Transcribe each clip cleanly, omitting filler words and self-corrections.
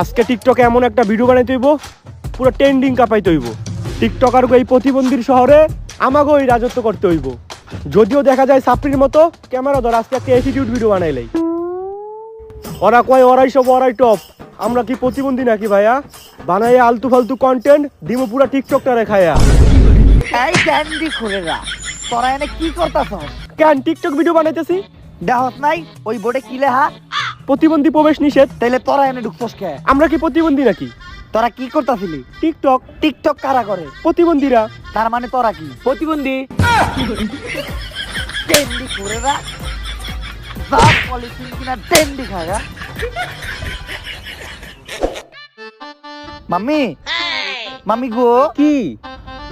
আজকে টিকটকে এমন একটা ভিডিও বানাইতে হইব পুরো ট্রেন্ডিং কাপাইতে হইব। টিকটকার এই প্রতিবন্ধীর শহরে আমাকেও এই রাজত্ব করতে হইব। যদিও দেখা যায় সাপ্রির মতো ক্যামেরা ধর আজকে একটা অ্যাটিটিউড ভিডিও বানাইলেই ওরা কয় ওরাই সব ওরাই টপ। আমরা কি প্রতিবন্ধী নাকি ভাইয়া? বানাই আলতু ফালতু কন্টেন্ট দিমো পুরা টিকটকটা রেখায়া। এই ক্যান্ডি খুরেরা তোরা এনে কি করতাছস? কেন টিকটক ভিডিও বানাইতেছি? দেহত নাই ওই বোর্ডে কি লেখা? প্রতিবন্ধী প্রবেশ নিষেধ। তাইলে তোরা এনে ঢুকছস কে? আমরা কি প্রতিবন্ধী নাকি? তোরা কি করতাছিলি? টিকটক। টিকটক কারা করে? প্রতিবন্ধীরা। তার মানে তোরা কি প্রতিবন্ধী। ক্যান্ডি খুরেরা বাপ পলিথিন কিনা ক্যান্ডি খাগা। মাম্মি মাম্মি গো কি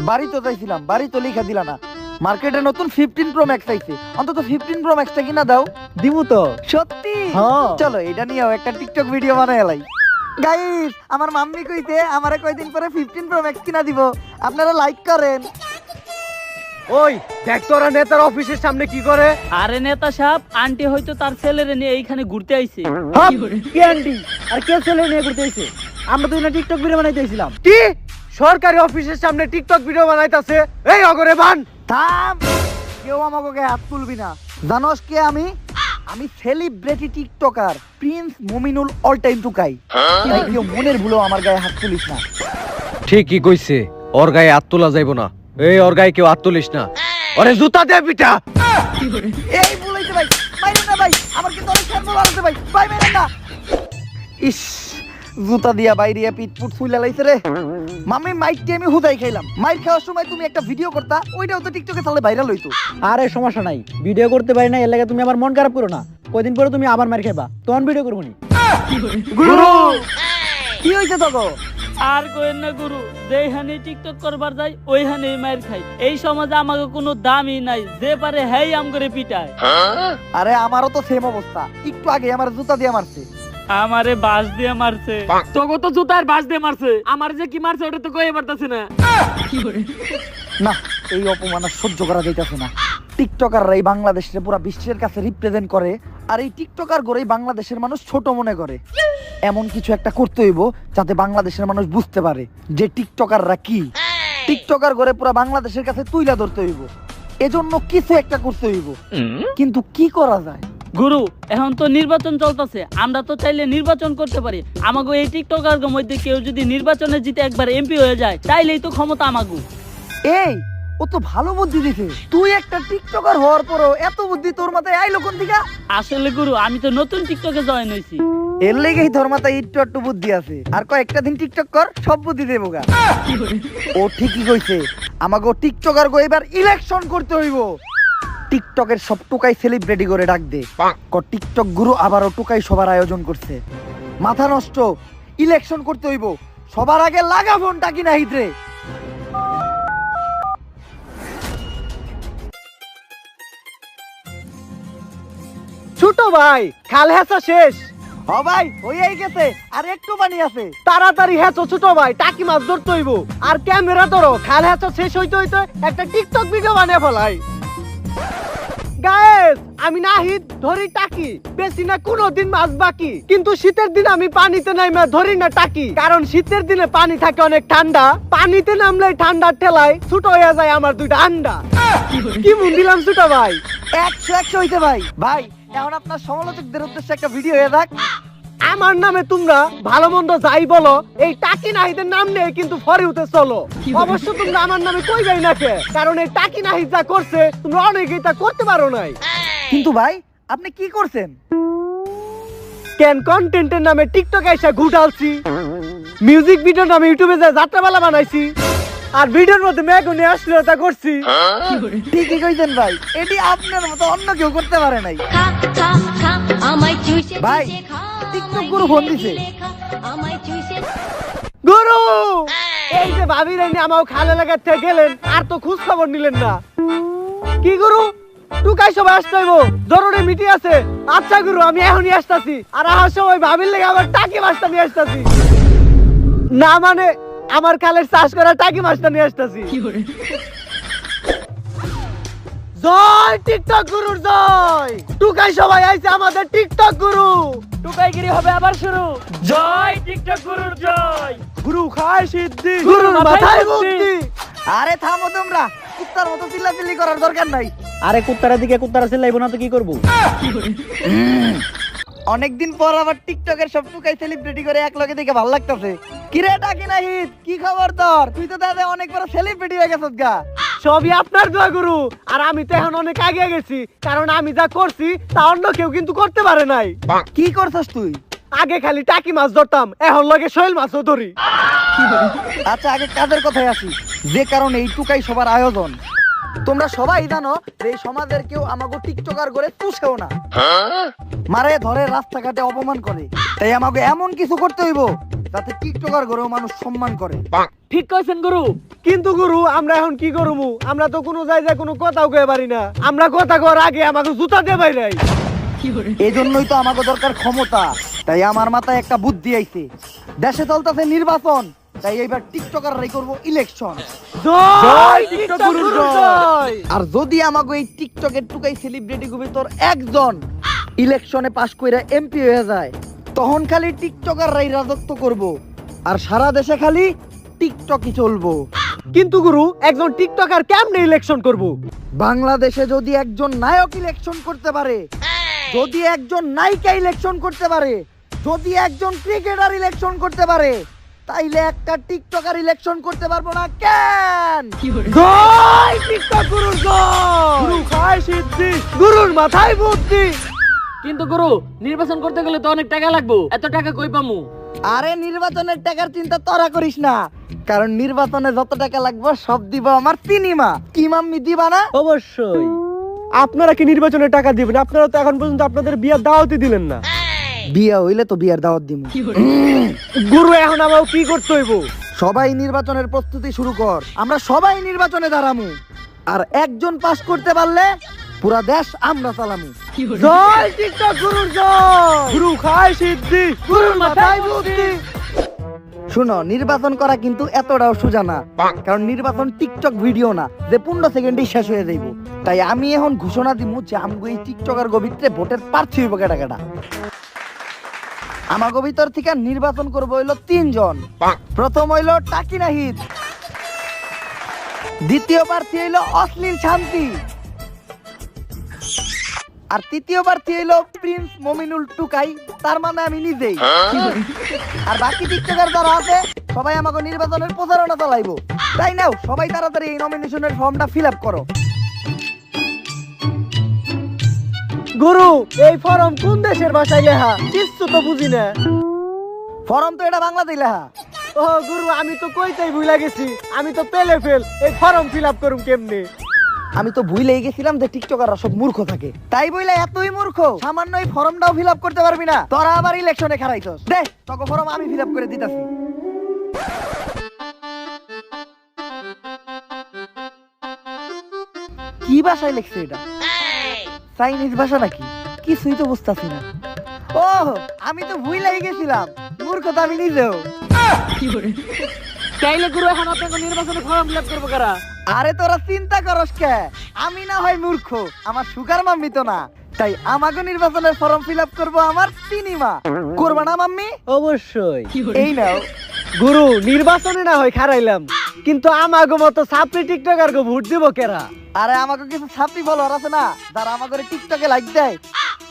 বাড়ি তো যাইছিলাম, বাড়ি তো লিখা দিলা না। মার্কেটে নতুন 15 প্রো ম্যাক্স আইছে, অন্তত 15 প্রো ম্যাক্সটা কিনা দাও। দিমু তো। সত্যি? হ্যাঁ। চলো এটা নিয়েও একটা টিকটক ভিডিও বানায় লাই। গাইস আমার মাম্মি কইতে আমারে কয়দিন পরে 15 প্রো ম্যাক্স কিনা দিব, আপনারা লাইক করেন। ওই দেখ তোরা নেতার অফিসের সামনে কি করে। আরে নেতা সাহেব, আন্টি হয়তো তার ছেলেরে নিয়ে এইখানে ঘুরতে আইছে। ক্যান্ডি আর কে ছেলে নিয়ে ঘুরতে আইছে? আমরা তো না টিকটক ভিডিও বানাইতেছিলাম। কি সরকারি অফিসের সামনে টিকটক ভিডিও বানাইতাছে? এই অগরে বান থাম, কেউ আমাকে হাত তুলবি না। জানোস কে আমি? আমি celebrity TikToker Prince Mominul all time Tukai. তাই কেউ মনের ভুলেও আমার গায়ে হাত তুলিস না। ঠিকই কইছে, ওর গায়ে হাত তোলা যাইব না। এই ওর গায়ে কেউ হাত তুলিস না, ওরে জুতা দে পিটা। এই বলাইতে ভাই, মাইরেন না ভাই, আমার কিন্তু অনেক খেলবো বাড়াতে ভাই, ভাই মাইরেন না। ইস, জুতা দিয়া বাইরিয়া পিটপুট ফুইলা লাইছে রে। মামি মাইকটি আমি হুদাই খাইলাম। মাইর খাওয়ার সময় তুমি একটা ভিডিও করতা, ওইটাও তো টিকটকে তাহলে ভাইরাল হইতো। আরে সমস্যা নাই, ভিডিও করতে পারি না এর লাগে তুমি আমার মন খারাপ করো না। কয়দিন পরে তুমি আবার মার খাইবা, তখন ভিডিও করবো নি। গুরু কি হইছে তোকে? আর কইেন না গুরু, যেইখানে টিকটক করবার যাই ওইখানে মাইর খাই। এই সমাজে আমাকে কোনো দামই নাই, যে পারে হেই আম করে পিটায়। আরে আমারও তো সেম অবস্থা, একটু আগে আমার জুতা দিয়ে মারছে। আমারে বাস দিয়ে মারছে। তোকে তো জুতার বাস দিয়ে মারছে, আমার যে কি মারছে ওটা তো কইতে পারতাছ না। না, এই অপমান আর সহ্য করা যাইতাছে না। টিকটকাররা এই বাংলাদেশের পুরো বিশ্বের কাছে রিপ্রেজেন্ট করে, আর এই টিকটকার গড়েই বাংলাদেশের মানুষ ছোট মনে করে। এমন কিছু একটা করতে হইব যাতে বাংলাদেশের মানুষ বুঝতে পারে যে টিকটকাররা কি। টিকটকার গড়ে পুরো বাংলাদেশের কাছে তুইলা ধরতে হইব, এজন্য কিছু একটা করতে হইব। কিন্তু কি করা যায়? গুরু, এখন তো নির্বাচন চলতেছে, আমরা তো চাইলে নির্বাচন করতে পারি। আমাগো এই টিকটকার মধ্যে কেউ যদি নির্বাচনে জিতে একবার এমপি হয়ে যায়, তাইলেই তো ক্ষমতা আমাগো। এই ও তো ভালো বুদ্ধি দিছে। তুই একটা টিকটকার হওয়ার পরও এত বুদ্ধি তোর মাথায় আইলো কোন দিকে? আসলে গুরু, আমি তো নতুন টিকটকে জয়েন হইছি। এর লেগেই তোর মাথায় একটু একটু বুদ্ধি আছে। আর কয়েকটা দিন টিকটক কর, সব বুদ্ধি দেবো গা। ও ঠিকই কইছে, আমাকে টিকটকার গো এবার ইলেকশন করতে হইব। টিকটকের সব টুকাই সেলিব্রিটি করে ডাক দে। টিকটক গুরু আবারও টুকাই সবার আয়োজন করছে। মাথা নষ্ট, ইলেকশন করতে হইব। সবার আগে লাগা ফোনটা কিনা হিতরে। ছোট ভাই খাল হেঁচা শেষ। হ ভাই হইয়াই গেছে, আর একটু পানি আছে। তাড়াতাড়ি হেঁচো ছোট ভাই, টাকি মাছ ধরতে হইব। আর ক্যামেরা ধরো, খাল হেঁচা শেষ হইতে হইতে একটা টিকটক ভিডিও বানিয়ে ফেলাই। গায়েস আমি নাহিদ ধরি টাকি, বেশি না কোনোদিন মাছ বাকি। কিন্তু শীতের দিন আমি পানিতে নাইমা ধরি না টাকি, কারণ শীতের দিনে পানি থাকে অনেক ঠান্ডা। পানিতে নামলে ঠান্ডার ঠেলায় ছোট হয়ে যায় আমার দুইটা আন্ডা। কি মন দিলাম ছোট ভাই। 100 হইতে ভাই। ভাই এখন আপনার সমালোচকদের উদ্দেশ্যে একটা ভিডিও হয়ে থাক। আমার নামে তোমরা ভালো মন্দ যাই বলো, এই টাকি নাহিদের নাম নিয়ে কিন্তু ফরে উঠে চলো। অবশ্য তোমরা আমার নামে কই যাই না কে, কারণ এই টাকি নাহিদ যা করছে তোমরা অনেকেই তা করতে পারো নাই। কিন্তু ভাই আপনি কি করছেন? কেন কন্টেন্টের নামে টিকটক এসে ঘুটালছি, মিউজিক ভিডিওর নামে ইউটিউবে যা যাত্রাপালা বানাইছি, আর ভিডিওর মধ্যে মেঘনে অশ্লীলতা করছি। ঠিকই কইছেন ভাই, এটি আপনার মতো অন্য কেউ করতে পারে নাই। ভাই টিকটক গুরু ফোন দিছে। গুরু এই যে ভাবি রাইনি আমাও খালে লাগাতে গেলেন, আর তো খোঁজ খবর নিলেন না। কি গুরু টুকাই সবাই আসতে হইব, জরুরি মিটিং আছে। আচ্ছা গুরু আমি এখনই আসতাছি। আর আসার সময় ভাবির লেগে আবার টাকি মাছটা নিয়ে আসতাছি। না মানে আমার খালের চাষ করা টাকি মাছটা নিয়ে আসতাছি। জয় টিকটক গুরুর জয়। টুকাই সবাই আইছে আমাদের টিকটক গুরু। টুকাইগিরি হবে আবার শুরু। জয় টিকটক গুরুর জয়। গুরু খায় সিদ্ধি, গুরুর মাথায় মাথায় বুদ্ধি। বুদ্ধি। আরে থামো তোমরা, কুত্তার মতো চিল্লাচিল্লি করার দরকার নাই। আরে কুত্তারা দিকে কুত্তারা চিল্লাইবো না তো কি করবো? অনেকদিন পর আবার টিকটকের সব টুকাই সেলিব্রিটি করে এক লগে দেখে ভালো লাগতেছে। কিরে ডাকি না হিত, কি খবর তোর? তুই তো দাদা অনেক বড় সেলিব্রিটি হয়ে গেছিস গা। সবই আপনার দোয়া গুরু। আর আমি তো এখন অনেক আগে গেছি, কারণ আমি যা করছি তা অন্য কেউ কিন্তু করতে পারে নাই। কি করছস তুই? আগে খালি টাকি মাছ ধরতাম, এখন লগে শৈল মাছও ধরি। আচ্ছা আগে কাজের কথায় আসি, যে কারণে এই টুকাই সবার আয়োজন। তোমরা সবাই জানো যে এই সমাজের কেউ আমাকে টিকটকার করে পুষেও না, মারে ধরে রাস্তাঘাটে অপমান করে। তাই আমাকে এমন কিছু করতে হইব যাতে টিকটকার করেও মানুষ সম্মান করে। ঠিক কইছেন গুরু। কিন্তু গুরু আমরা এখন কি করবো? আমরা তো কোনো জায়গায় কোনো কথাও কয়ে পারি না। আমরা কথা কর আগে আমাকে জুতা দিয়ে বাইরাই। এই জন্যই তো আমাকে দরকার ক্ষমতা। তাই আমার মাথায় একটা বুদ্ধি আইছে। দেশে চলতেছে নির্বাচন, তাই এইবার টিকটকাররাই করব ইলেকশন। জয় টিকটক গুরুর জয়। আর যদি আমাকে এই টিকটকের টুকাই সেলিব্রিটি গুবি তোর একজন ইলেকশনে পাশ কইরা এমপি হয়ে যায়, তখন খালি টিকটকাররাই রাজত্ব করব আর সারা দেশে খালি টিকটকই চলবো। কিন্তু গুরু একজন টিকটকার কেমনে ইলেকশন করব? বাংলাদেশে যদি একজন নায়ক ইলেকশন করতে পারে, যদি একজন নায়িকা ইলেকশন করতে পারে, যদি একজন ক্রিকেটার ইলেকশন করতে পারে, তাইলে একটা টিকটকার ইলেকশন করতে পারবো না কেন? জয় টিকটক গুরুর জয়। গুরু খায় সিদ্ধি, গুরুর মাথায় বুদ্ধি। কিন্তু গুরু নির্বাচন করতে গেলে তো অনেক টাকা লাগবে, এত টাকা কই পামু? আরে নির্বাচনের টাকার চিন্তা তোরা করিস না, কারণ নির্বাচনে যত টাকা লাগবে সব দিব আমার সিনেমা। কি মাম্মি দিবা না? অবশ্যই। আপনারা কি নির্বাচনে টাকা দিবেন? আপনারা তো এখন পর্যন্ত আপনাদের বিয়ার দাওয়াতই দিলেন না। বিয়া হইলে তো বিয়ার দাওয়াত দিব। গুরু এখন আমাকে কি করতে হইব? সবাই নির্বাচনের প্রস্তুতি শুরু কর, আমরা সবাই নির্বাচনে দাঁড়ামু। আর একজন পাস করতে পারলে পুরা দেশ আমরা চালামু। জয় টিকটক গুরুর জয়। গুরু খায় সিদ্ধি, গুরুর মাথায় বুদ্ধি। শুনো, নির্বাচন করা কিন্তু এতটাও সোজা না, কারণ নির্বাচন টিকটক ভিডিও না যে 15 সেকেন্ডেই শেষ হয়ে যাইব। তাই আমি এখন ঘোষণা দিব যে আমগো এই টিকটকার ভিতরে ভোটের প্রার্থী হইব কেডা কেডা। আমাগো ভিতর থেকে নির্বাচন করবো হইলো 3 জন। প্রথম হইলো টাকি নাহিদ, দ্বিতীয় প্রার্থী হইলো অশ্লীল শান্তি, আর তৃতীয় প্রার্থী হইলো প্রিন্স মমিনুল টুকাই, তার মানে আমি নিজেই। আর বাকি টিকটকার যারা আছে সবাই আমাকে নির্বাচনের প্রচারণা চালাইবো। তাই নাও সবাই তাড়াতাড়ি এই নমিনেশনের ফর্মটা ফিল আপ করো। গুরু এই ফর্ম কোন দেশের ভাষায় লেখা? কিছু তো বুঝি না। ফর্ম তো এটা বাংলাতেই লেখা। ও গুরু আমি তো কইতেই ভুলে গেছি, আমি তো পেলে ফেল। এই ফর্ম ফিল আপ করুম কেমনে? আমি তো ভুলেই গেছিলাম যে টিকটকাররা সব মূর্খ থাকে। তাই বইলা এতই মূর্খ সামান্য এই ফর্মটাও ফিল আপ করতে পারবি না? তোরা আবার ইলেকশনে খারাইছস। দে তোকে ফর্ম আমি ফিল আপ করে দিতাছি। কি ভাষায় লিখছে এটা? চাইনিজ ভাষা নাকি? কিছুই তো বুঝতাছি না। ও আমি তো ভুলেই গেছিলাম, মূর্খ তো আমি নিজেও। তাইলে গুরু এখন আপনাকে নির্বাচনে ফর্ম ফিল আপ করবো কারা? আরে তোরা চিন্তা করস কে? আমি না হয় মূর্খ, আমার সুগার মাম্মি তো না। তাই আমাকে নির্বাচনের ফর্ম ফিল আপ করবো আমার সিনেমা। করবা না মাম্মি? অবশ্যই। এই নাও। গুরু নির্বাচনে না হয় খারাইলাম, কিন্তু আমাগো মতো ছাত্রী টিকটকার গো ভোট দিব কেরা? আরে আমাকে কিছু ছাত্রী ফলোয়ার আছে না, যারা আমাকে টিকটকে লাইক দেয়,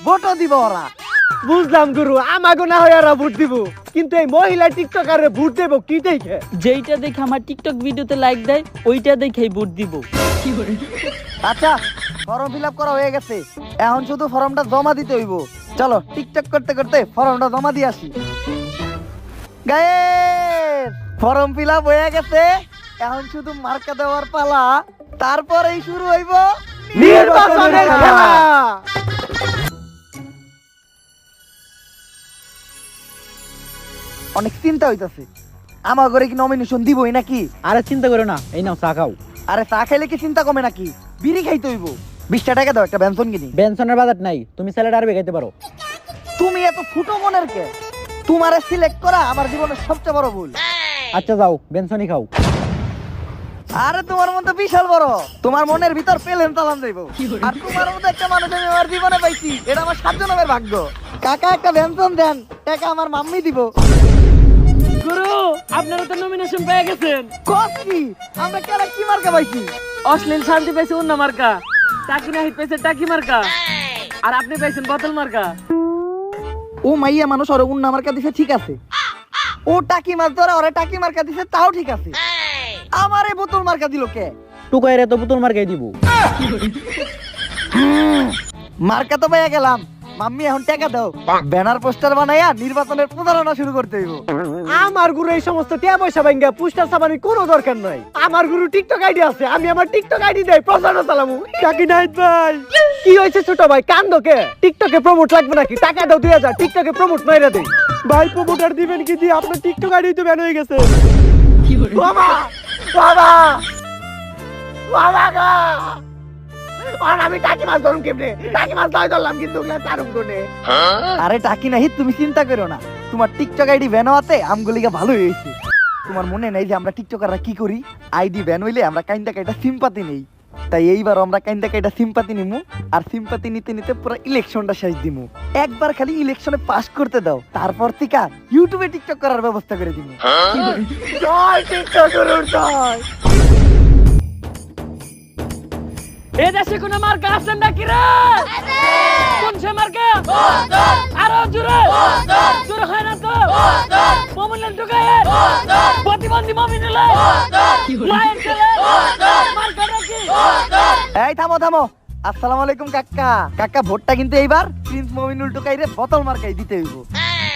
ভোটও দিব ওরা। বুঝলাম গুরু, আমাগো না হয় ওরা ভোট দিব, কিন্তু এই মহিলা টিকটকারে ভোট দেব কি দেখে? যেইটা দেখে আমার টিকটক ভিডিওতে লাইক দেয় ওইটা দেখেই ভোট দিব। আচ্ছা ফর্ম ফিল আপ করা হয়ে গেছে, এখন শুধু ফর্মটা জমা দিতে হইব। চলো টিকটক করতে করতে ফর্মটা জমা দিয়ে আসি। গায়েস ফর্ম ফিল আপ হয়ে গেছে, এখন শুধু মার্কা দেওয়ার পালা, তারপরেই শুরু হইব নির্বাচনের খেলা। অনেক চিন্তা হইতাছে, আমার ঘরে কি নমিনেশন দিবই নাকি? আরে চিন্তা করো না, এই নাও চা খাও। আরে চা খাইলে কি চিন্তা কমে নাকি? বিড়ি খাইতে হইব। 20 টাকা দাও, একটা বেনসন কিনি। বেনসনের বাজার নাই, তুমি স্যালাড আরবি খাইতে পারো। তুমি এত ফুটো মনের কে? তোমারে সিলেক্ট করা আমার জীবনের সবচেয়ে বড় ভুল। আচ্ছা যাও বেনসনই খাও। আরে তোমার মন তো বিশাল বড়, তোমার মনের ভিতর পেলেন চালান যাইবো। আর তোমার মতো একটা মানুষ আমি আমার জীবনে পাইছি, এটা আমার 7 জন্মের ভাগ্য। কাকা একটা বেনশন দেন, টাকা আমার মাম্মি দিব। গুরু আপনারা তো নমিনেশন পেয়ে গেছেন। কসকি আমরা কেন কি মার্কা পাইছি? অশ্লীল শান্তি পাইছে অন্য মার্কা, টাকি নাহিদ পাইছে টাকি মার্কা, আর আপনি পাইছেন বোতল মার্কা। ও মাইয়া মানুষ ওরে উন্না মার্কা দিছে ঠিক আছে, ও টাকি মাছ ধরে ওরে টাকি মার্কা দিছে তাও ঠিক আছে, আমারে বোতল মার্কা দিল কে? টুকাইরে তো পুতুল মার্কাই দিব। মার্কা তো পাইয়া গেলাম, মাম্মি এখন টাকা দাও, ব্যানার পোস্টার বানাইয়া নির্বাচনের প্রচারণা শুরু করতে হইব। আমার গুরু এই সমস্ত টিয়া পয়সা ভাঙ্গা পুস্টার ছাপানোর কোনো দরকার নাই। আমার গুরু টিকটক আইডি আছে, আমি আমার টিকটক আইডি দেই প্রচারণা চালামু। টাকি নাহিদ ভাই কি হয়েছে ছোট ভাই, কান্দো কে? টিকটকে প্রমোট লাগবে নাকি? টাকা দাও 2000, টিকটকে প্রমোট মাইরা দেই। ভাই প্রমোটার দিবেন কি? দিয়ে আপনার টিকটক আইডি তো ব্যান হয়ে গেছে। বাবা বাবা বাবা গো, আর আমি টাকি মাছ ধরুম কেমনে? টাকি মাছ ধরলাম কিন্তু তারুম কোনে। আরে টাকি নাহি তুমি চিন্তা করো না, তোমার টিকটক আইডি ব্যান হওয়াতে আমগুলিকে ভালো হয়েছে। তোমার মনে নাই যে আমরা টিকটকাররা কি করি? আইডি ব্যান হইলে আমরা কাইন্দা কাইটা সিম্পাতি নেই, তাই এইবার আমরা কাইন্দা কাইটা সিম্পাতি নিমু, আর সিম্পাতি নিতে নিতে পুরো ইলেকশনটা শেষ দিমু। একবার খালি ইলেকশনে পাস করতে দাও, তারপর থেকে ইউটিউবে টিকটক করার ব্যবস্থা করে দিমু। জয় টিকটক গুরুর জয়। এ দেশে কোন মার্কা আছে নাকি রে? কোন সে মার্কা? আরো জোরে জোরে হয় না তো? মোমিনুল ঢুকায় প্রতিবন্ধী মোমিনুল মায়ের ছেলে মার্কা নাকি? এই থামো থামো, আসসালামু আলাইকুম কাকা। কাকা ভোটটা কিন্তু এইবার প্রিন্স মমিনুল টুকাইরে বোতল মার্কাই দিতে হইব।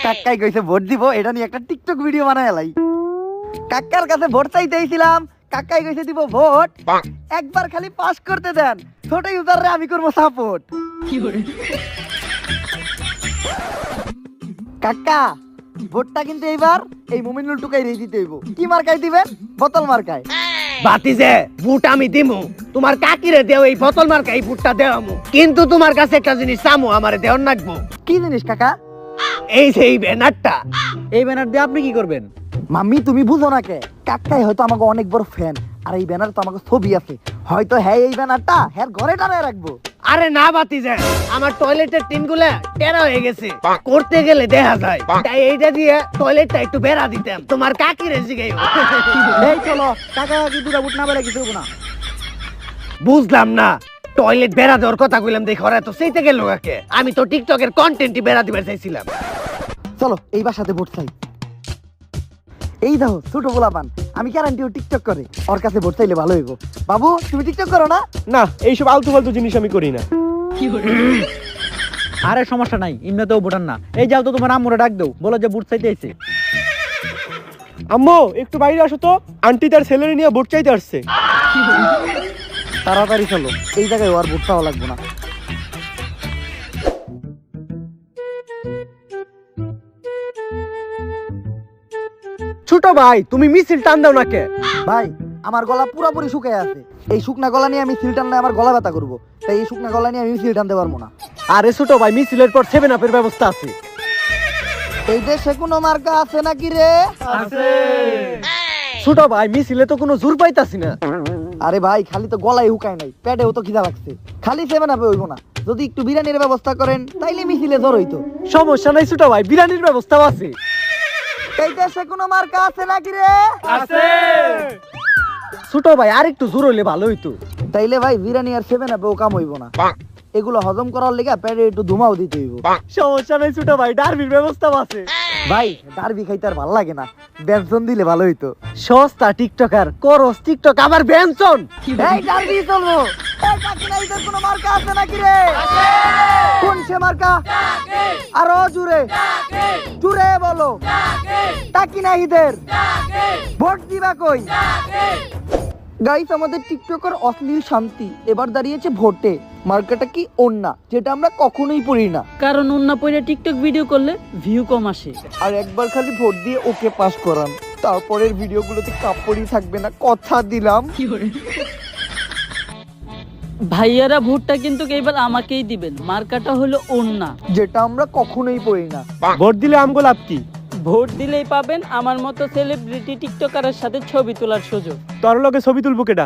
কাকাই কইছে ভোট দিব, এটা নিয়ে একটা টিকটক ভিডিও বানায় এলাই। কাকার কাছে ভোট চাইতে আইছিলাম, কাকাই কইছে দিব ভোট, একবার খালি পাস করতে দেন, ছোট ইউজাররে আমি করব সাপোর্ট। কাকা ভোটটা কিন্তু এইবার এই মমিনুল টুকাইরে দিতে হইব। কি মার্কাই দিবেন? বোতল মার্কায়। বাতিজে বুট আমি দিমু, তোমার কাকিরে দেও এই বোতল মার্কা এই বুটটা দেওয়ামু, কিন্তু তোমার কাছে একটা জিনিস চামু, আমারে দেওয়ার নাকবো। কি জিনিস কাকা? এই যে এই ব্যানারটা। এই ব্যানার দিয়ে আপনি কি করবেন? মাম্মি তুমি বুঝো না কে, কাকাই হয়তো আমাকে অনেক বড় ফ্যান, আর এই ব্যানার তো আমাকে ছবি আছে, হয়তো হ্যাঁ এই ব্যানারটা হ্যাঁ ঘরে টানায় রাখবো। আরে না বাতিজে, আমার টয়লেটের টিনগুলা টেরা হয়ে গেছে, করতে গেলে দেখা যায়, তাই এইটা দিয়ে টয়লেটটা একটু বেড়া দিতাম, তোমার কাকিরে জিগাইও। এই চলো, কাকা কি দুটা বুট না বেলা কিছু হবো না। বুঝলাম না, টয়লেট বেড়া দেওয়ার কথা কইলাম দেখো, ওরা তো সেইতে গেল কাকে, আমি তো টিকটকের কন্টেন্টই বেড়া দিবার চাইছিলাম। চলো এই বাসাতে ভোট চাই। এই দেখো ছোট গোলাপান, আমি গ্যারান্টি ও টিকটক করে, ওর কাছে ভোট চাইলে ভালো হইব। বাবু তুমি টিকটক করো না? না, এইসব আলতু ফালতু জিনিস আমি করি না। আরে সমস্যা নাই, এমনিতেও ভোটার না। এই যাও তো তোমার আম্মুরে ডাক দাও, বলো যে বুট চাইতে আইছে। আম্মু একটু বাইরে আসো তো, আন্টি তার ছেলেরে নিয়ে ভোট চাইতে আসছে। তাড়াতাড়ি চলো, এই জায়গায় ওর ভোট চাওয়া লাগবে না। ছোট ভাই তুমি মিছিল টান দাও না কে? ভাই আমার গলা পুরোপুরি শুকায় আছে, এই শুকনা গলা নিয়ে আমি সিল টানলে আমার গলা ব্যথা করবো, তাই এই শুকনা গলা নিয়ে আমি সিল টানতে পারবো না। আরে ছোট ভাই মিছিলের পর 7 আপের ব্যবস্থা আছে। এই দেশে কোনো মার্কা আছে নাকি রে? ছোট ভাই মিছিলে তো কোনো জোর পাইতাছি না। আরে ভাই খালি তো গলায় হুকায় নাই, পেটেও তো খিদা লাগছে, খালি 7 আপে হইব না, যদি একটু বিরিয়ানির ব্যবস্থা করেন তাইলে মিছিলে জ্বর হইতো। সমস্যা নাই ছোট ভাই, বিরিয়ানির ব্যবস্থাও আছে। এই দেশে কোনো মার্কা আছে নাকি রে? আছে ছোট ভাই, আর একটু জোর হইলে ভালো হইতো। তাইলে ভাই বিরিয়ানি আর 7 আপেও কাম হইব না, এগুলো হজম করার লেগে পেটে একটু ধুমাও দিতে হইব। সমস্যা নাই ছোট ভাই, ডারবির ব্যবস্থাও আছে। ভাই ডারবি খাইতে আর ভালো লাগে না, বেনসন দিলে ভালো হইতো। সস্তা টিকটকার করস টিকটক আবার বেনসন। এই ডারবি চলবো। এই কাকি না ইদের কোনো মার্কা আছে নাকি রে? কোন সে মার্কা? আরো জুড়ে জুড়ে বলো। টাকি না ইদের ভোট দিবা কই? গাইস আমাদের টিকটকার অশ্লীল শান্তি এবার দাঁড়িয়েছে ভোটে। মার্কাটা কি ওন্না, যেটা আমরা কখনোই পড়ি না, কারণ অন্য পয়লা টিকটক ভিডিও করলে ভিউ কম আসে। আর একবার খালি ভোট দিয়ে ওকে পাস করান, তারপরের ভিডিওগুলোতে কাপড়ই থাকবে না, কথা দিলাম। ভাইয়ারা ভোটটা কিন্তু এবার আমাকেই দিবেন, মার্কাটা হলো ওন্না। যেটা আমরা কখনোই পড়ি না। ভোট দিলে আমগো লাভ কি? ভোট দিলেই পাবেন আমার মতো সেলিব্রিটি টিকটকারের সাথে ছবি তোলার সুযোগ। তোর লগে ছবি তুলবো কেডা?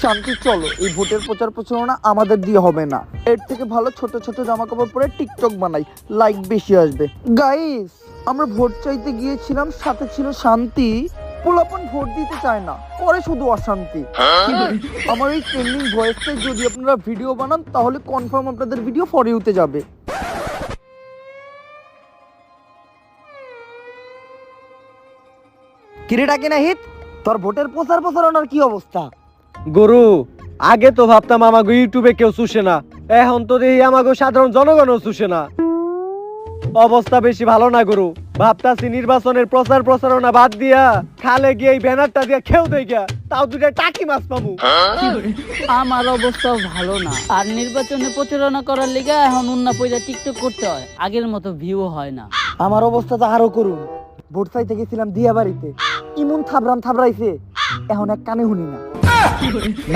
শান্তি, চলো এই ভোটের প্রচার প্রচারণা আমাদের দিয়ে হবে না। এর থেকে ভালো ছোট ছোট জামা কাপড় পরে টিকটক বানাই, লাইক বেশি আসবে। গাইস, আমরা ভোট চাইতে গিয়েছিলাম, সাথে ছিল শান্তি। পোলাপন ভোট দিতে চায় না, পরে শুধু অশান্তি। আমার এই ট্রেন্ডিং ভয়েসে যদি আপনারা ভিডিও বানান তাহলে কনফার্ম আপনাদের ভিডিও ফর ইউতে যাবে। কিরেটা কিনা হিত, তোর ভোটের প্রচার প্রচারণার কি অবস্থা? গরু, আগে তো ভাবতাম আমাকে ইউটিউবে কেউ চুষে না, এখন তো দেখি আমাকে সাধারণ জনগণও চুষে না। অবস্থা বেশি ভালো না গরু। ভাবতাছি নির্বাচনের প্রচার প্রচারণা বাদ দিয়া খালে গিয়ে এই ব্যানারটা দিয়ে খেউ দেখা, তাও দুটা টাকি মাছ পাবো। আমার অবস্থাও ভালো না, আর নির্বাচনে প্রচারণা করার লিগে এখন উন্না পয়সা টিকটক করতে হয়, আগের মতো ভিউ হয় না। আমার অবস্থা তো আরো করুন। ভোট চাইতে গেছিলাম দিয়া বাড়িতে, ইমন থাবড়াইছে, এখন এক কানে শুনি না।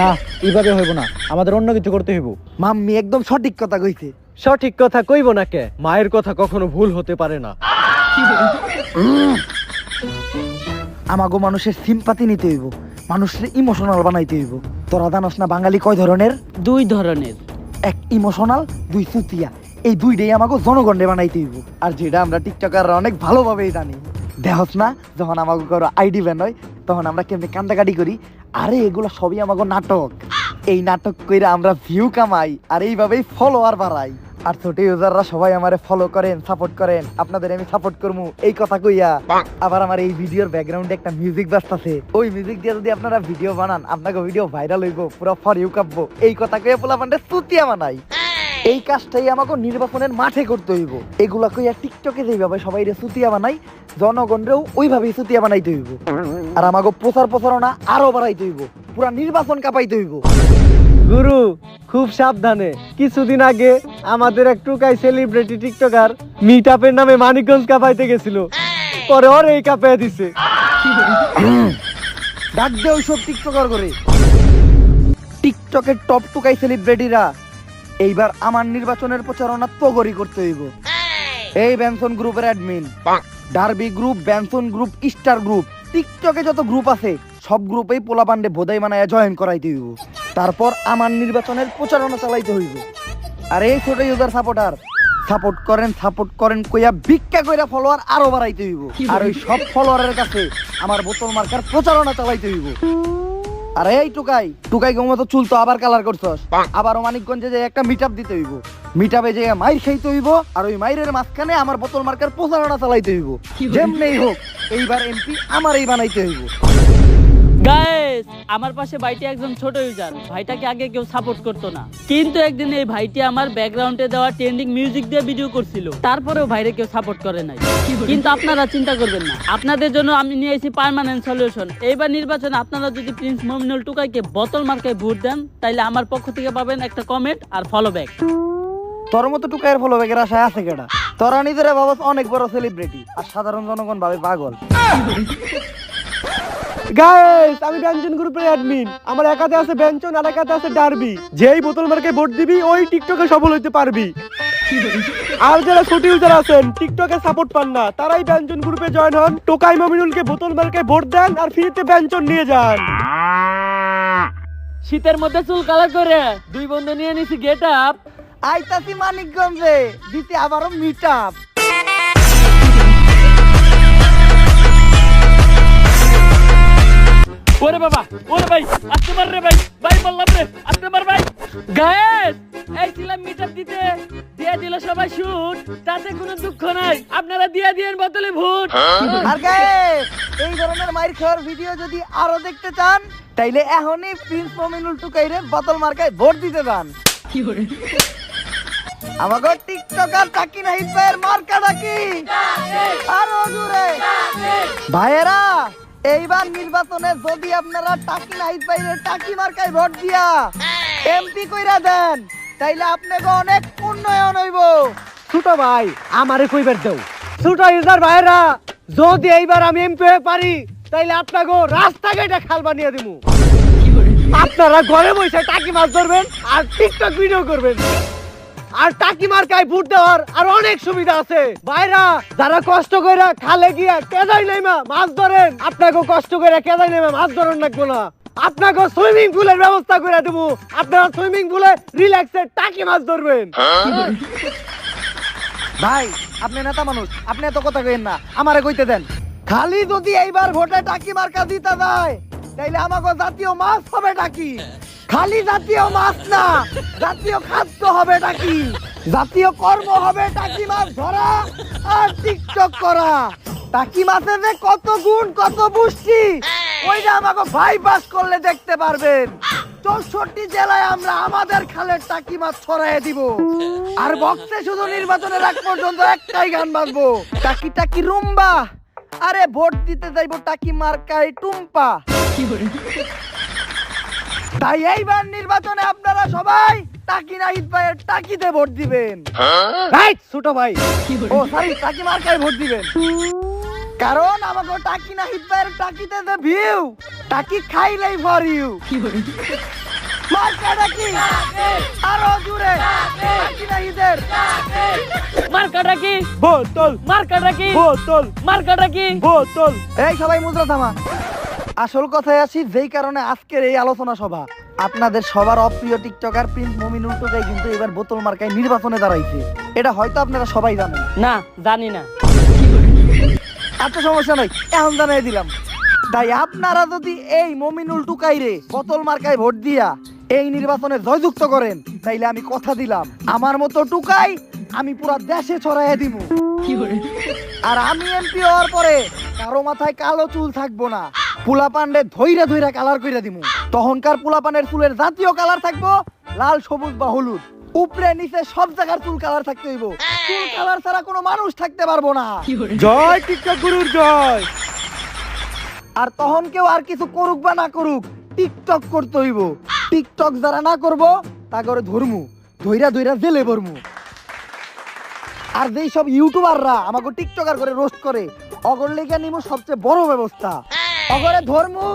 না, এইভাবে হইব না, আমাদের অন্য কিছু করতে হইব। মাম্মি একদম সঠিক কথা কইছে। সঠিক কথা কইব না কে? মায়ের কথা কখনো ভুল হতে পারে না। আমাগো মানুষের সিম্পাতি নিতে হইব, মানুষের ইমোশনাল বানাইতে হইব। তোরা জানোস না বাঙালি কয় ধরনের? 2 ধরনের। এক ইমোশনাল, 2 সুতিয়া। এই দুইটাই আমাকে জনগণে বানাইতে হইব, আর যেটা আমরা টিকটকাররা অনেক ভালোভাবেই জানি। দেখস না, যখন আমাকে কারো আইডি ব্যান হয় তখন আমরা কেমনি কান্দাকাটি করি। আরে এগুলো সবই আমাকে নাটক। এই নাটক কইরা আমরা ভিউ কামাই, আর এইভাবেই ফলোয়ার বাড়াই। আর ছোট ইউজাররা সবাই আমারে ফলো করেন, সাপোর্ট করেন। আপনাদের আমি সাপোর্ট করবো এই কথা কইয়া আবার আমার এই ভিডিওর ব্যাকগ্রাউন্ডে একটা মিউজিক বাজতাছে। ওই মিউজিক দিয়ে যদি আপনারা ভিডিও বানান, আপনাকে ভিডিও ভাইরাল হইব, পুরো ফর ইউ কাঁপবো। এই কথা কইয়া পোলাপান্ডে সুতিয়া বানাই। এই কাজটাই আমাকে নির্বাচনের মাঠে করতে হইব। এগুলা কইয়া টিকটকে যেভাবে সবাই সুতিয়া বানাই, জনগণরেও ওইভাবেই সুতিয়া বানাইতে হইব। আর আমাকে প্রচার প্রচারণা আরো বাড়াইতে হইব, পুরা নির্বাচন কাঁপাইতে হইব। গুরু, খুব সাবধানে। কিছুদিন আগে আমাদের এক টুকাই সেলিব্রিটি টিকটকার মিট আপের নামে মানিকগঞ্জ কাঁপাইতে গেছিল, পরে ওর এই কাঁপাই দিছে। ডাক দে ওইসব টিকটকার করে। টিকটকের টপ টুকাই সেলিব্রিটিরা এইবার আমার নির্বাচনের প্রচারণা তগরি করতে হইব। এই ব্যানসন গ্রুপের admin, derby group, ব্যানসন group, star group, টিকটকে যত গ্রুপ আছে সব গ্রুপেই পোলাপান্ডে বোধাই বানায়া জয়েন করাইতে হইব। তারপর আমার নির্বাচনের প্রচারণা চালাইতে হইব। আর এই ছোট ইউজার সাপোর্ট করেন কইয়া ভিক্ষা কইরা ফলোয়ার আরো বাড়াইতে হইব। আর ওই সব ফলোয়ারের কাছে আমার বোতল মার্কার প্রচারণা চালাইতে হইব। আর এই টুকাই মতো চুল তো আবার কালার করছস, আবারও মানিকগঞ্জে যে একটা মিটআপ দিতে হইব। মিটআপে যে মাইর খাইতে হইব, আর ওই মাইরের মাঝখানে আমার বোতল মার্কার প্রচারণা চালাইতে হইব। যেমনেই হোক এইবার এমপি আমারই বানাইতে হইব। গাইস, আমার পাশে ভাইটি একজন ছোট ইউজার। ভাইটাকে আগে কেউ সাপোর্ট করতো না, কিন্তু একদিন এই ভাইটি আমার ব্যাকগ্রাউন্ডে দেওয়া ট্রেন্ডিং মিউজিক দিয়ে ভিডিও করছিল, তারপরেও ভাইরে কেউ সাপোর্ট করে নাই। কিন্তু আপনারা চিন্তা করবেন না, আপনাদের জন্য আমি নিয়ে এসেছি পার্মানেন্ট সলিউশন। এইবার নির্বাচনে আপনারা যদি প্রিন্স মমিনুল টুকাইকে বোতল মার্কায় ভোট দেন, তাইলে আমার পক্ষ থেকে পাবেন একটা কমেন্ট আর ফলো ব্যাক। তোর মতো টুকাইয়ের ফলো ব্যাগের আশায় আছে কেডা? তোরা নিজেরা ভাবস অনেক বড় সেলিব্রিটি, আর সাধারণ জনগণ ভাবে পাগল। গাইস, আমি ব্যঞ্জন গ্রুপের অ্যাডমিন। আমার একাতে আছে ব্যঞ্জন, আর একাতে আছে ডার্বি। যেই বোতল মার্কে ভোট দিবি ওই টিকটকে সফল হইতে পারবি। আর যারা ছোট ইউজার আছেন টিকটকে সাপোর্ট পান না, তারাই ব্যঞ্জন গ্রুপে জয়েন হন। টোকাই মমিনুলকে বোতল মার্কে ভোট দেন আর ফ্রিতে ব্যঞ্জন নিয়ে যান। শীতের মধ্যে চুল কালার করে 2 বন্ধু নিয়ে নিছি গেট আপ। আইতাছি মানিকগঞ্জে দিতে আবারও মিটআপ। ওরে বাবা, ওরে ভাই, আসতে পার রে ভাই, ভাই বললাম রে, আসতে পার ভাই। গাইস, এই ছিলাম মিটআপ দিতে, দিয়ে দিল সবাই শুট, তাতে কোনো দুঃখ নাই। আপনারা দিয়ে দিয়েন বোতলে ভোট। আর গাইস, এই ধরনের মাইর খাওয়ার ভিডিও যদি আরো দেখতে চান, তাইলে এখনই প্রিন্স মমিনুল টুকাইরে বোতল মার্কায় ভোট দিতে যান। আমাগো টিকটকার টাকি নাহিদ ভাইয়ের মার্কা ডাকি আরো জোরে। ভাইয়েরা, এইবার নির্বাচনে যদি আপনারা টাকি নাহিদ ভাইয়ের টাকি মার্কায় ভোট দিয়া এমপি কইরা দেন, তাইলে আপনাকে অনেক উন্নয়ন হইব। ছোট ভাই, আমারে কইবার দাও। ছোট ইউজার ভাইরা, যদি এইবার আমি এমপি হয়ে পারি, তাইলে আপনাকে রাস্তাঘাটে খাল বানিয়ে দিমু। আপনারা ঘরে বসে টাকি মাছ ধরবেন আর টিকটক ভিডিও করবেন। আর টাকি মার্কায় ভোট দেওয়ার আর অনেক সুবিধা আছে। ভাইরা যারা কষ্ট করে খালে গিয়া কেদাই নাইমা মাছ ধরেন, আপনাকে কষ্ট করে কেদাই নাইমা মাছ ধরেন লাগবো না, আপনাকে সুইমিং পুলের ব্যবস্থা করে দেবো। আপনারা সুইমিং পুলে রিল্যাক্সে টাকি মাছ ধরবেন। ভাই আপনি নেতা মানুষ, আপনি এত কথা কইেন না, আমারে কইতে দেন। খালি যদি এইবার ভোটে টাকি মার্কা দিতে যায় তাইলে আমাকে জাতীয় মাছ হবে টাকি। খালি জাতীয় মাছ না, জাতীয় খাদ্য হবে টাকি, জাতীয় কর্ম হবে টাকি মাছ ধরা আর টিকটক করা। টাকি মাছে যে কত গুণ কত পুষ্টি ওইটা আমাকে বাইপাস করলে দেখতে পারবেন। 64 জেলায় আমরা আমাদের খালের টাকি মাছ ছড়াইয়ে দিব। আর বক্সে শুধু নির্বাচনের আগ পর্যন্ত একটাই গান বাজবো, টাকি টাকি রুম্বা। আরে ভোট দিতে যাইবো টাকি মার্কায় টুম্পা। তাই এইবার নির্বাচনে আপনারা সবাই টাকি নাহিদ ভাইয়ের টাকিতে ভোট দিবেন। রাইট ছোট ভাই। ও সরি, টাকি মার্কায় ভোট দিবেন। কারণ আমাকে টাকি নাহিদ ভাইয়ের টাকিতে যে ভিউ, টাকি খাইলেই ফর ইউ। মার্কা টাকি আরো জুড়ে, টাকি নাহিদের মার্কাটা কি? বোতল মার্কাটা কি? বোতল মার্কাটা কি? বোতল। এই সবাই মুদ্রা থামা। আসল কথায় আসি, যেই কারণে আজকের এই আলোচনা সভা। আপনাদের সবার অপ্রিয় টিকটকার প্রিন্স মমিনুল টুকাই কিন্তু এবার বোতল মার্কায় নির্বাচনে দাঁড়াইছে। এটা হয়তো আপনারা সবাই জানেন। না জানি না। আচ্ছা সমস্যা নাই, এখন জানাই দিলাম। তাই আপনারা যদি এই মমিনুল টুকাইরে বোতল মার্কায় ভোট দিয়া এই নির্বাচনে জয়যুক্ত করেন তাইলে আমি কথা দিলাম আমার মতো টুকাই আমি পুরো দেশে ছড়াইয়া দিব। আর আমি এমপি হওয়ার পরে কারো মাথায় কালো চুল থাকবো না, পোলা পান্ডে ধইরা ধইরা কালার কইরা দিমু। তখনকার পোলা পানের চুলের জাতীয় কালার থাকবো লাল, সবুজ বা হলুদ। উপরে নিচে সব জায়গার চুল কালার থাকতে হইব। চুল কালার ছাড়া কোনো মানুষ থাকতে পারবো না। জয় টিকটক গুরুর জয়। আর তখন কেউ আর কিছু করুক বা না করুক, টিকটক করতে হইব। টিকটক যারা না করবো তা করে ধরমু, ধইরা ধইরা জেলে ভরমু। আর যেই সব ইউটিউবাররা আমাকে টিকটকার করে রোস্ট করে, অগর লেগে নিমু সবচেয়ে বড় ব্যবস্থা। অগরে ধরমু,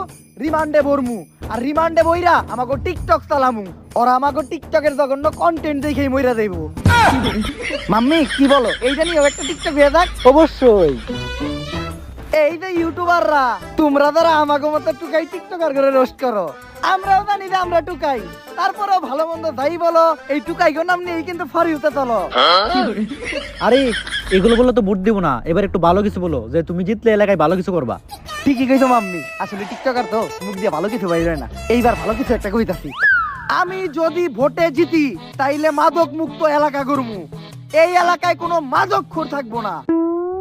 রিমান্ডে ভরমু। আর রিমান্ডে বইরা আমাকে টিকটক চালামু। ওরা আমাকে টিকটকের জঘন্য কন্টেন্ট দেখেই মইরা দেব। মাম্মি কি বলো, এইটা নিয়ে একটা টিকটক হয়ে যাক? অবশ্যই। এই যে ইউটিউবাররা তোমরা যারা আমাকে মতো টুকাই টিকটকার করে রোস্ট করো, আমরাও জানি যে আমরা টুকাই, তারপরেও ভালো মন্দ যাই বলো এই টুকাই গো নাম নিয়েই কিন্তু ফরিউতে চলো। আরে এগুলো বললে তো ভোট দিব না, এবার একটু ভালো কিছু বলো যে তুমি জিতলে এলাকায় ভালো কিছু করবা। ঠিকই কইছো মাম্মি, আসলে টিকটকার তো মুখ দিয়ে ভালো কিছু বাইরে হয় না। এইবার ভালো কিছু একটা কইতাছি। আমি যদি ভোটে জিতি তাইলে মাদক মুক্ত এলাকা করমু। এই এলাকায় কোনো মাদকখোর থাকবো না।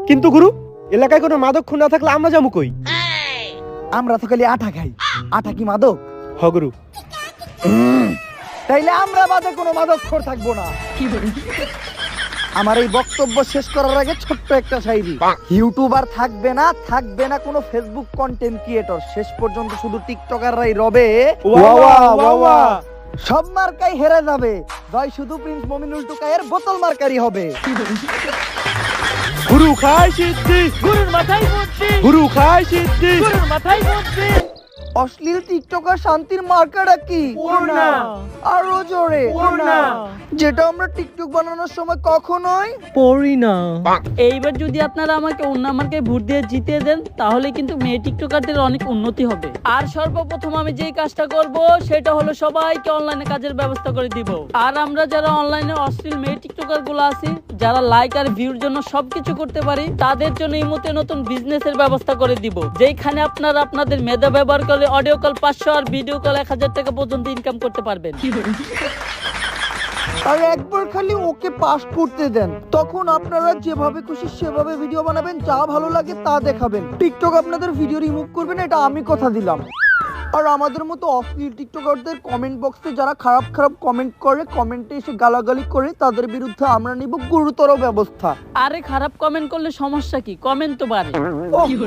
কিন্তু গুরু, এলাকায় কোনো মাদক খুন না থাকলে আমরা যাবো কই? আমরা তো খালি আটা খাই, আটা কি মাদক? হ গুরু। তাইলে আমরা বাদে কোনো মাদকখোর থাকবো না। আমার এই বক্তব্য শেষ করার আগে ছোট্ট একটা শায়রি। ইউটিউবার থাকবে না, থাকবে না কোনো ফেসবুক কন্টেন্ট ক্রিয়েটর, শেষ পর্যন্ত শুধু টিকটকাররাই রবে। ওয়া ওয়া ওয়া ওয়া। সব মার্কাই হেরে যাবে, জয় শুধু প্রিন্স মমিনুল টুকাইয়ের বোতল মার্কারি হবে। গুরু খায় সিদ্ধি, গুরুর মাথায় বুদ্ধি, গুরু খায় সিদ্ধি। গুরুর মাথায় বুদ্ধি। অশ্লীল টিকটকার শান্তির মার্কাটা কি? করোনা। আরো জোরে। করোনা। যেটা আমরা টিকটক বানানোর সময় কখনোই পড়ি না। এইবার যদি আপনারা আমাকে অন্য আমাকে ভোট দিয়ে জিতিয়ে দেন তাহলে কিন্তু মেয়ে টিকটকারদের অনেক উন্নতি হবে। আর সর্বপ্রথম আমি যেই কাজটা করব সেটা হলো সবাইকে অনলাইনে কাজের ব্যবস্থা করে দিব। আর আমরা যারা অনলাইনে অশ্লীল মেয়ে টিকটকার গুলো আছি, যারা লাইক আর ভিউর জন্য সবকিছু করতে পারি, তাদের জন্য এই মুহূর্তে নতুন বিজনেসের ব্যবস্থা করে দিব, যেখানে আপনারা আপনাদের মেধা ব্যবহার করে অডিও কল 500 আর ভিডিও কল 1000 টাকা পর্যন্ত ইনকাম করতে পারবেন। আর একবার খালি ওকে পাস করতে দেন, তখন আপনারা যেভাবে খুশি সেভাবে ভিডিও বানাবেন, যা ভালো লাগে তা দেখাবেন। টিকটক আপনাদের ভিডিও রিমুভ করবে না, এটা আমি কথা দিলাম। আর আমাদের মতো অশ্লীল টিকটকারদের কমেন্ট বক্সে যারা খারাপ খারাপ কমেন্ট করে, কমেন্টে এসে গালাগালি করে, তাদের বিরুদ্ধে আমরা নিব গুরুতর ব্যবস্থা। আরে খারাপ কমেন্ট করলে সমস্যা কি? কমেন্ট তো বাড়ে।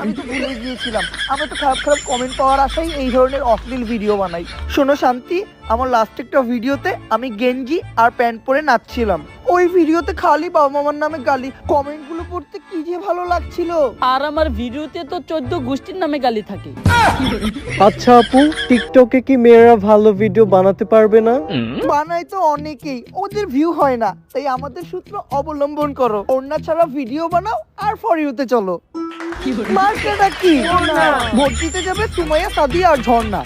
আমি তো ভুলে গিয়েছিলাম, আমরা তো খারাপ খারাপ কমেন্ট পাওয়ার আশাই এই ধরনের অশ্লীল ভিডিও বানাই। শোনো শান্তি, আমার লাস্ট একটা ভিডিওতে আমি গেঞ্জি আর প্যান্ট পরে নাচছিলাম, ওই ভিডিওতে খালি বাবা মামার নামে গালি, কমেন্ট গুলো পড়তে কি যে ভালো লাগছিল। আর আমার ভিডিওতে তো 14 গোষ্ঠীর নামে গালি থাকে। আচ্ছা আপু, টিকটকে কি মেয়েরা ভালো ভিডিও বানাতে পারবে না? বানাই তো অনেকেই, ওদের ভিউ হয় না, তাই আমাদের সূত্র অবলম্বন করো, ওড়না ছাড়া ভিডিও বানাও আর ফর ইউতে চলো। মার্কেটটা কি ভোট দিতে যাবে সুমাইয়া, সাদিয়া আর ঝর্ণা।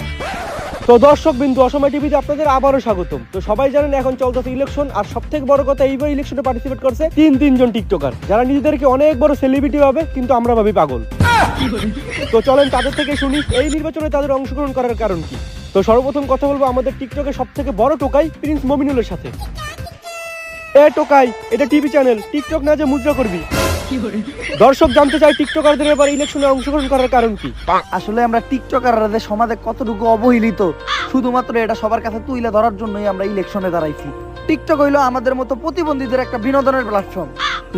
তো দর্শক বিন্দু, অসময় টিভিতে আপনাদের আবারও স্বাগতম। তো সবাই জানেন এখন চলতেছে ইলেকশন, আর সব থেকে বড় কথা এইবার ইলেকশনে পার্টিসিপেট করছে তিনজন টিকটকার, যারা নিজেদেরকে অনেক বড় সেলিব্রিটি ভাবে, কিন্তু আমরা ভাবি পাগল। তো চলেন তাদের থেকে শুনি এই নির্বাচনে তাদের অংশগ্রহণ করার কারণ কি। তো সর্বপ্রথম কথা বলবো আমাদের টিকটকের সব থেকে বড় টোকাই প্রিন্স মমিনুলের সাথে। এ টোকাই, এটা টিভি চ্যানেল, টিকটক না যে মুদ্রা করবি। দর্শক জানতে চাই টিকটকারদের এবার ইলেকশনে অংশগ্রহণ করার কারণ কি। আসলে আমরা টিকটকাররা যে সমাজে কতটুকু অবহেলিত, শুধুমাত্র এটা সবার কাছে তুলে ধরার জন্যই আমরা ইলেকশনে দাঁড়াইছি। টিকটক হইলো আমাদের মতো প্রতিবন্ধীদের একটা বিনোদনের প্ল্যাটফর্ম,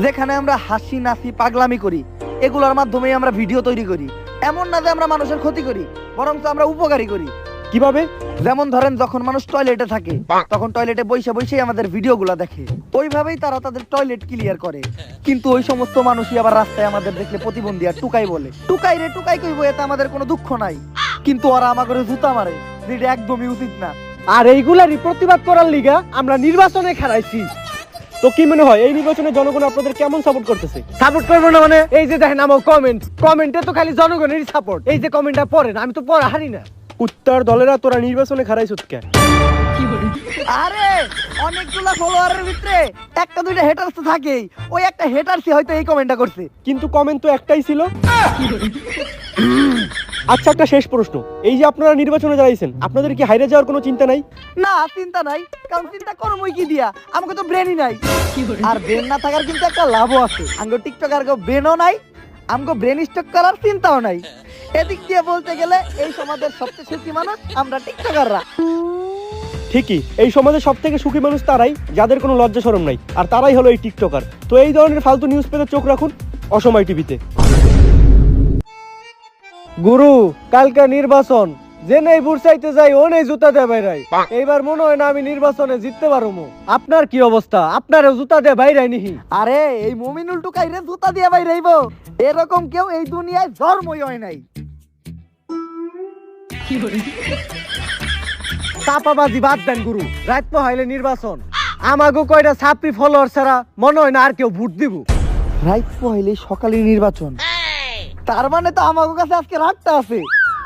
যেখানে আমরা হাসি নাচি পাগলামি করি, এগুলোর মাধ্যমে আমরা ভিডিও তৈরি করি। এমন না যে আমরা মানুষের ক্ষতি করি, বরং তো আমরা উপকারী করি। কিভাবে? যেমন ধরেন, যখন মানুষ টয়লেটে থাকে তখন টয়লেটে বসে বসে আমাদের ভিডিওগুলো দেখে, ওইভাবেই তারা তাদের টয়লেট ক্লিয়ার করে। কিন্তু ওই সমস্ত মানুষই আবার রাস্তায় আমাদের দেখলে প্রতিবন্ধী আর টুকাই বলে। টুকাই রে টুকাই কইবো, এতে আমাদের কোনো দুঃখ নাই, কিন্তু ওরা আমাকে জুতা মারে, যেটা একদমই উচিত না। আর এইগুলারই প্রতিবাদ করার লিগা আমরা নির্বাচনে খারাইছি। তো কি মনে হয় এই নির্বাচনে জনগণ আপনাদের কেমন সাপোর্ট করতেছে? সাপোর্ট করবো না মানে? এই যে দেখেন আমার কমেন্টে তো খালি জনগণেরই সাপোর্ট। এই যে কমেন্টটা পড়েন, আমি তো পড়া হারি না। উত্তর দলেরা তোরা নির্বাচনে খারাইছত কে? আরে অনেকগুলা ফলোয়ারের ভিতরে একটা দুইটা হেটার্স তো থাকেই, ওই একটা হেটার্সই হয়তো এই কমেন্টটা করছে। কিন্তু কমেন্ট তো একটাই ছিল। আচ্ছা, একটা শেষ প্রশ্ন, এই যে আপনারা নির্বাচনে দাঁড়াইছেন, আপনাদের কি হাইরে যাওয়ার কোনো চিন্তা নাই? না, চিন্তা নাই, কারণ চিন্তা করবোই কি দিয়া, আমাকে তো ব্রেনই নাই। আর ব্রেন না থাকার কিন্তু একটা লাভও আছে, আমগো টিকটকার ব্রেনও নাই, আমগো ব্রেন স্টক করার চিন্তাও নাই। এদিক দিয়ে বলতে গেলে এই সমাজের সবচেয়ে সুখী মানুষ আমরা টিকটকাররা। ঠিকই, এই সমাজে সব থেকে সুখী মানুষ তারাই যাদের কোনো লজ্জা শরম নাই, আর তারাই হলো এই টিকটকার। তো এই ধরনের ফালতু নিউজ পেতে চোখ রাখুন অসময় টিভিতে। গুরু, কালকে নির্বাচন, যে নেই ভোট চাইতে যাই ও নেই জুতা দিয়ে বাইরাই। এইবার মনে হয় না আমি নির্বাচনে জিততে পারবো। আপনার কি অবস্থা? আপনারও জুতা দিয়ে বাইরাই নিহি? আরে এই মুমিনুল টুকাই রে জুতা দিয়ে ভাই রইব, এরকম কেউ এই দুনিয়ায় জন্মই হয় নাই। চাপাবাজি বাদ দেন গুরু, রাত পহাইলে নির্বাচন, আমাগো কয়টা ছাত্রী ফলোয়ার ছাড়া মনে হয় না আর কেউ ভোট দিব। রাত পহেলে সকালে নির্বাচন, তার মানে তো আমাগো কাছে আজকে রাতটা আছে।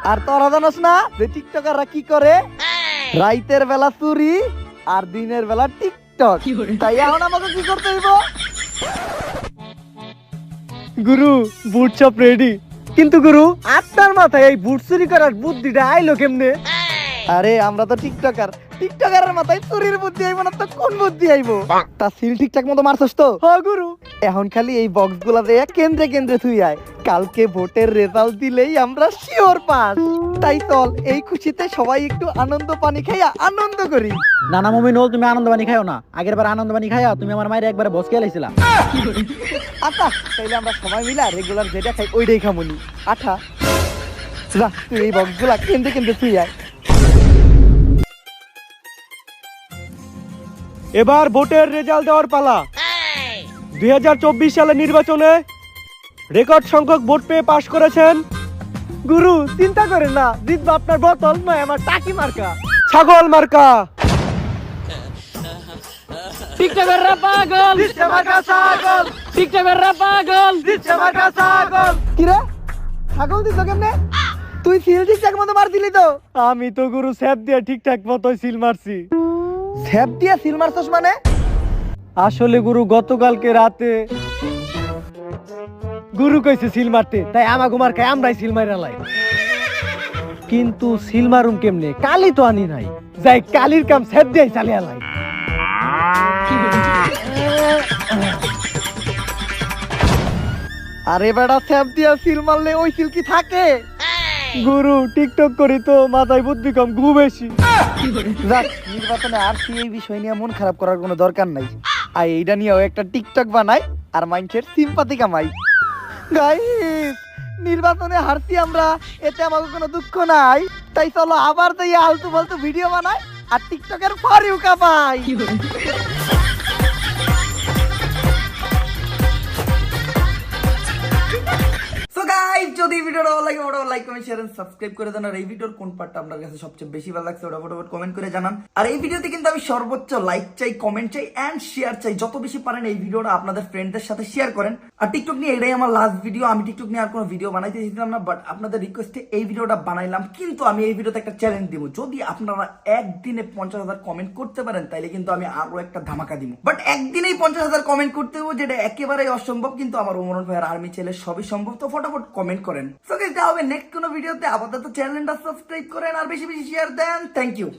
আর তোরা জানোস না যে টিকটকাররা কি করে? রাইতের বেলা চুরি আর দিনের বেলা টিকটক। তাই এখন আমাকে কি করতে হইব? গুরু, বুট সব রেডি, কিন্তু গুরু আপনার মাথায় এই বুট চুরি করার বুদ্ধিটা আইলো কেমনে? আরে আমরা তো টিকটকারের মাথায় চুরির বুদ্ধি আইব না তো কোন বুদ্ধি আইব? তা সিল ঠিকঠাক মতো মারছস তো? হ্যাঁ গুরু। এখন খালি এই বক্স গুলা দিয়ে কেন্দ্রে কেন্দ্রে থুই আয়, কালকে ভোটের রেজাল্ট দিলেই আমরা শিওর পাস। তাই চল এই খুশিতে সবাই একটু আনন্দ পানি খাইয়া আনন্দ করি। নানা মুমিনুল, তুমি আনন্দ বানি খাইও না, আগের বার আনন্দ বানি খাইয়া তুমি আমার মায়ের একবারে বসকে লাইছিলা। আচ্ছা, তাইলে আমরা সবাই মিলা রেগুলার যেটা খাই ওইটাই খামুনি। আঠা যা, তুই এই বক্স গুলা কেন্দ্রে কেন্দ্রে থুই আয়। এবার ভোটের রেজাল্ট দেওয়ার পালা। 2024 সালের নির্বাচনে রেকর্ড সংখ্যক ভোট পেয়ে পাশ করেছেন গুরু, চিন্তা করেন না, জিতবো আপনার বোতল নয়, আমার টাকি মার্কা। ছাগল মার্কা। টিকটকাররা পাগল, টিকটকাররা পাগল। কিরে ছাগল দিছ কেমনে? তুই সিল ঠিকঠাক মতো মার দিলি তো? আমি তো গুরু স্যাপ দিয়ে ঠিকঠাক মতো সিল মারছি। স্যাপ দিয়া সিল মারছস মানে? আসলে গুরু গতকালকে রাতে গুরু কইছে সিল মারতে, তাই আমাকে মার্কায় আমরাই সিল মাইরালাই। কিন্তু সিল মারুম কেমনে? কালি তো আনি নাই, যাই কালির কাম স্যাপ দিয়ে চালিয়ে লাই। আরে বেটা, স্যাপ দিয়া সিল মারলে ওই সিল কি থাকে? গুরু, টিকটক করি তো মাথায় বুদ্ধি কম, ঘু বেশি। যাক, নির্বাচনে আর এই বিষয় নিয়ে মন খারাপ করার কোনো দরকার নাই। আর এইটা নিয়েও একটা টিকটক বানাই আর মানুষের সিম্পাথি কামাই। গাইস, নির্বাচনে হারছি আমরা, এতে আমাকে কোনো দুঃখ নাই। তাই চলো আবার তো এই আলতু ফালতু ভিডিও বানাই আর টিকটকের ফর ইউ কামাই। ভিডিওটা ভালো লাগে ওটা like comment share and subscribe করে দেন। আর এই ভিডিওর কোন পার্টটা আপনার কাছে সবচেয়ে বেশি ভালো লাগছে ওটা ফটাফট কমেন্ট করে জানান। আর এই ভিডিওতে কিন্তু আমি সর্বোচ্চ লাইক চাই, কমেন্ট চাই এন্ড শেয়ার চাই। যত বেশি পারেন এই ভিডিওটা আপনাদের ফ্রেন্ডদের সাথে শেয়ার করেন। আর টিকটক নিয়ে এটাই আমার লাস্ট ভিডিও। আমি টিকটক নিয়ে আর কোনো ভিডিও বানাইতে দিতাম না, বাট আপনাদের রিকোয়েস্টে এই ভিডিওটা বানাইলাম। কিন্তু আমি এই ভিডিওতে একটা চ্যালেঞ্জ দিব, যদি আপনারা একদিনে 50,000 কমেন্ট করতে পারেন তাইলে কিন্তু আমি আরো একটা ধামাকা দিব। বাট একদিনেই 50,000 কমেন্ট করতে হবে, যেটা একেবারেই অসম্ভব। কিন্তু আমার ওমরান ভাইয়ের আর্মি ছেলে সবই সম্ভব, তো ফটাফট কমেন্ট করেন। সো গাইস, দেখা হবে নেক্সট কোনো ভিডিওতে। আপাতত চ্যানেলটা সাবস্ক্রাইব করেন আর বেশি বেশি শেয়ার দেন। Thank you.